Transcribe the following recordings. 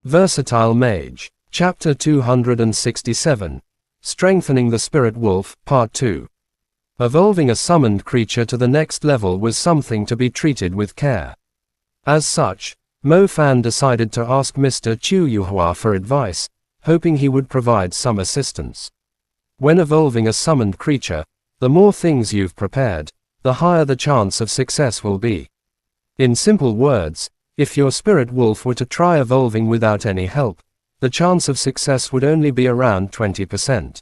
Versatile Mage. Chapter 267. Strengthening the Spirit Wolf, Part 2. Evolving a summoned creature to the next level was something to be treated with care. As such, Mo Fan decided to ask Mr. Chu Yuhua for advice, hoping he would provide some assistance. When evolving a summoned creature, the more things you've prepared, the higher the chance of success will be. In simple words, if your spirit wolf were to try evolving without any help, the chance of success would only be around 20%.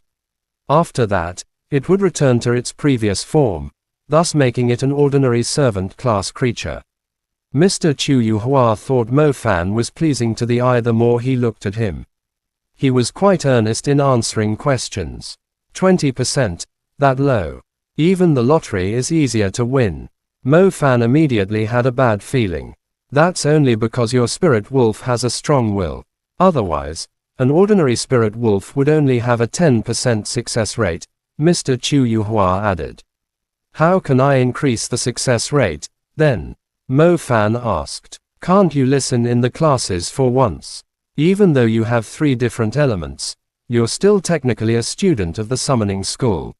After that, it would return to its previous form, thus making it an ordinary servant class creature. Mr. Chu Yuhua thought Mo Fan was pleasing to the eye the more he looked at him. He was quite earnest in answering questions. 20%, that low. Even the lottery is easier to win. Mo Fan immediately had a bad feeling. That's only because your spirit wolf has a strong will. Otherwise, an ordinary spirit wolf would only have a 10% success rate, Mr. Chu Yuhua added. How can I increase the success rate, then? Mo Fan asked. Can't you listen in the classes for once? Even though you have 3 different elements, you're still technically a student of the summoning school.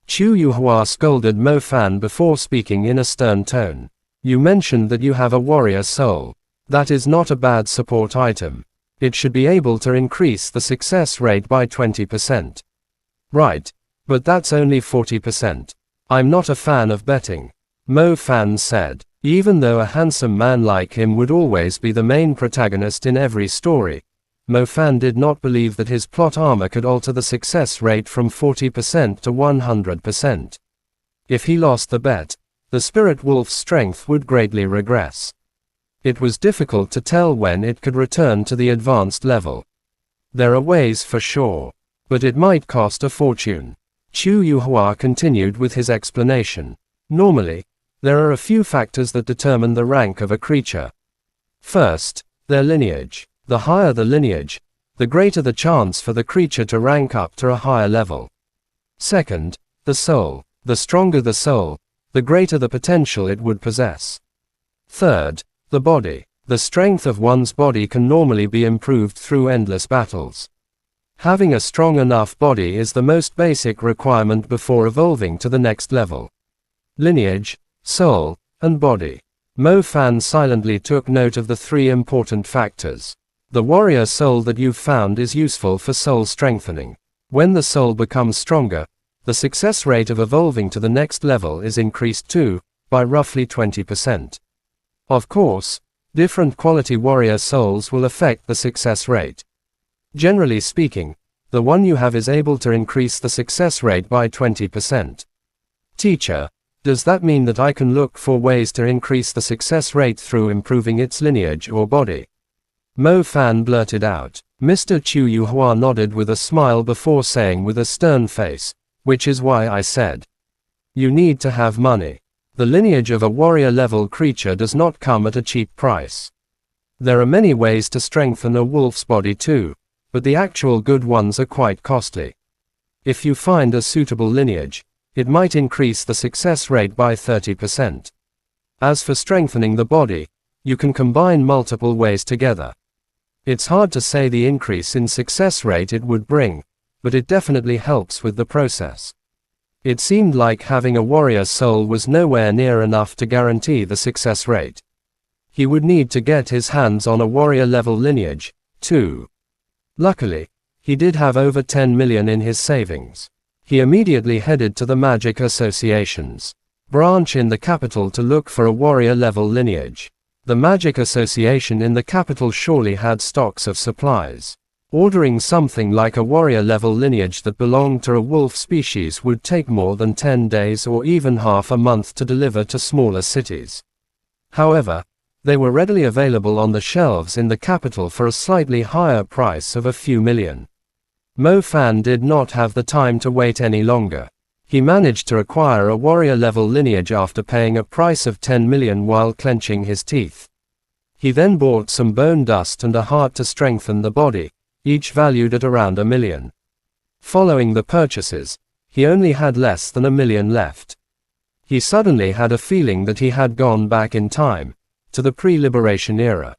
Chu Yuhua scolded Mo Fan before speaking in a stern tone. You mentioned that you have a warrior soul. That is not a bad support item. It should be able to increase the success rate by 20%. Right, but that's only 40%. I'm not a fan of betting, Mo Fan said. Even though a handsome man like him would always be the main protagonist in every story, Mo Fan did not believe that his plot armor could alter the success rate from 40% to 100%. If he lost the bet, the spirit wolf's strength would greatly regress. It was difficult to tell when it could return to the advanced level. There are ways for sure, but it might cost a fortune. Chu Yuhua continued with his explanation. Normally, there are a few factors that determine the rank of a creature. First, their lineage. The higher the lineage, the greater the chance for the creature to rank up to a higher level. Second, the soul. The stronger the soul, the greater the potential it would possess. Third, the body. The strength of one's body can normally be improved through endless battles. Having a strong enough body is the most basic requirement before evolving to the next level. Lineage, soul, and body. Mo Fan silently took note of the 3 important factors. The warrior soul that you've found is useful for soul strengthening. When the soul becomes stronger, the success rate of evolving to the next level is increased too, by roughly 20%. Of course, different quality warrior souls will affect the success rate. Generally speaking, the one you have is able to increase the success rate by 20%. Teacher, does that mean that I can look for ways to increase the success rate through improving its lineage or body? Mo Fan blurted out. Mr. Chu Yuhua nodded with a smile before saying with a stern face, which is why I said. You need to have money. The lineage of a warrior-level creature does not come at a cheap price. There are many ways to strengthen a wolf's body too, but the actual good ones are quite costly. If you find a suitable lineage, it might increase the success rate by 30%. As for strengthening the body, you can combine multiple ways together. It's hard to say the increase in success rate it would bring, but it definitely helps with the process. It seemed like having a warrior soul was nowhere near enough to guarantee the success rate. He would need to get his hands on a warrior-level lineage, too. Luckily, he did have over 10 million in his savings. He immediately headed to the Magic Association's branch in the capital to look for a warrior-level lineage. The Magic Association in the capital surely had stocks of supplies. Ordering something like a warrior-level lineage that belonged to a wolf species would take more than 10 days or even half a month to deliver to smaller cities. However, they were readily available on the shelves in the capital for a slightly higher price of a few million. Mo Fan did not have the time to wait any longer. He managed to acquire a warrior-level lineage after paying a price of 10 million while clenching his teeth. He then bought some bone dust and a heart to strengthen the body, each valued at around 1 million. Following the purchases, he only had less than 1 million left. He suddenly had a feeling that he had gone back in time, to the pre-liberation era.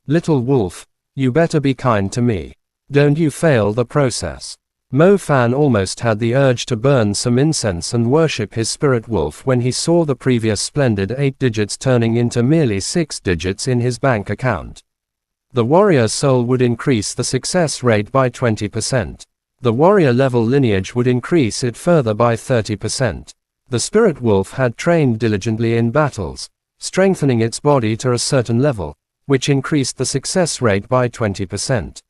Little wolf, You better be kind to me. Don't you fail the process. Mo Fan almost had the urge to burn some incense and worship his spirit wolf when he saw the previous splendid 8 digits turning into merely 6 digits in his bank account. The warrior soul would increase the success rate by 20%. The warrior level lineage would increase it further by 30%. The spirit wolf had trained diligently in battles, strengthening its body to a certain level, which increased the success rate by 20%.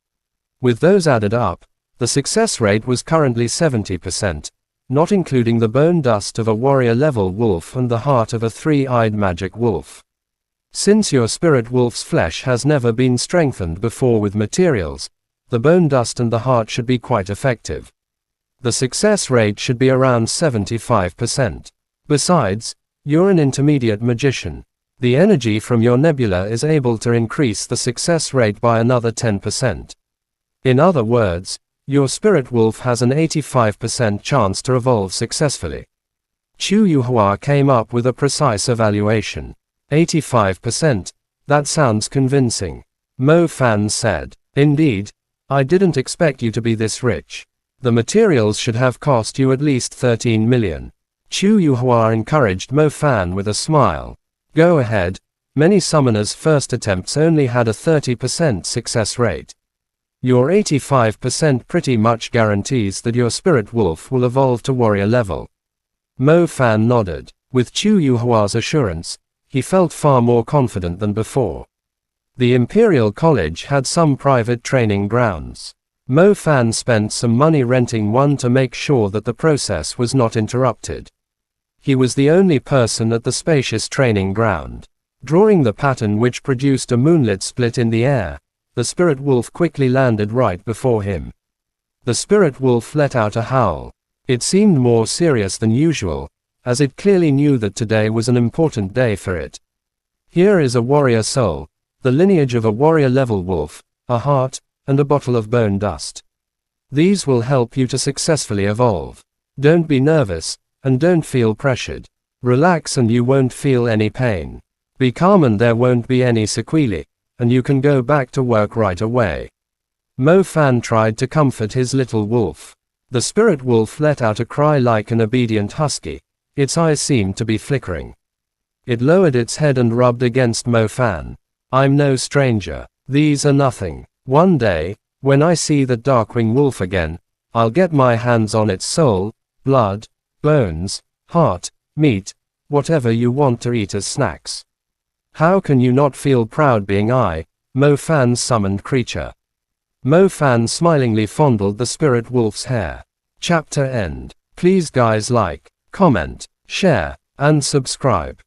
With those added up, the success rate was currently 70%, not including the bone dust of a warrior level wolf and the heart of a 3-eyed magic wolf. Since your spirit wolf's flesh has never been strengthened before with materials, the bone dust and the heart should be quite effective. The success rate should be around 75%. Besides, you're an intermediate magician. The energy from your nebula is able to increase the success rate by another 10%. In other words, your spirit wolf has an 85% chance to evolve successfully. Chu Yuhua came up with a precise evaluation. 85%, that sounds convincing. Mo Fan said. Indeed, I didn't expect you to be this rich. The materials should have cost you at least 13 million. Chu Yuhua encouraged Mo Fan with a smile. Go ahead, many summoners' first attempts only had a 30% success rate. Your 85% pretty much guarantees that your spirit wolf will evolve to warrior level. Mo Fan nodded. With Chu Yuhua's assurance, he felt far more confident than before. The Imperial College had some private training grounds. Mo Fan spent some money renting one to make sure that the process was not interrupted. He was the only person at the spacious training ground. Drawing the pattern which produced a moonlit split in the air, the spirit wolf quickly landed right before him. The spirit wolf let out a howl. It seemed more serious than usual, as it clearly knew that today was an important day for it. Here is a warrior soul, the lineage of a warrior level wolf, a heart, and a bottle of bone dust. These will help you to successfully evolve. Don't be nervous, and don't feel pressured. Relax and you won't feel any pain. Be calm and there won't be any sequelae, and you can go back to work right away. Mo Fan tried to comfort his little wolf. The spirit wolf let out a cry like an obedient husky. Its eyes seemed to be flickering. It lowered its head and rubbed against Mo Fan. I'm no stranger. These are nothing. One day, when I see the Darkwing Wolf again, I'll get my hands on its soul, blood, bones, heart, meat, whatever you want to eat as snacks. How can you not feel proud being Mo Fan's summoned creature? Mo Fan smilingly fondled the spirit wolf's hair. Chapter end. Please guys like, comment, share, and subscribe.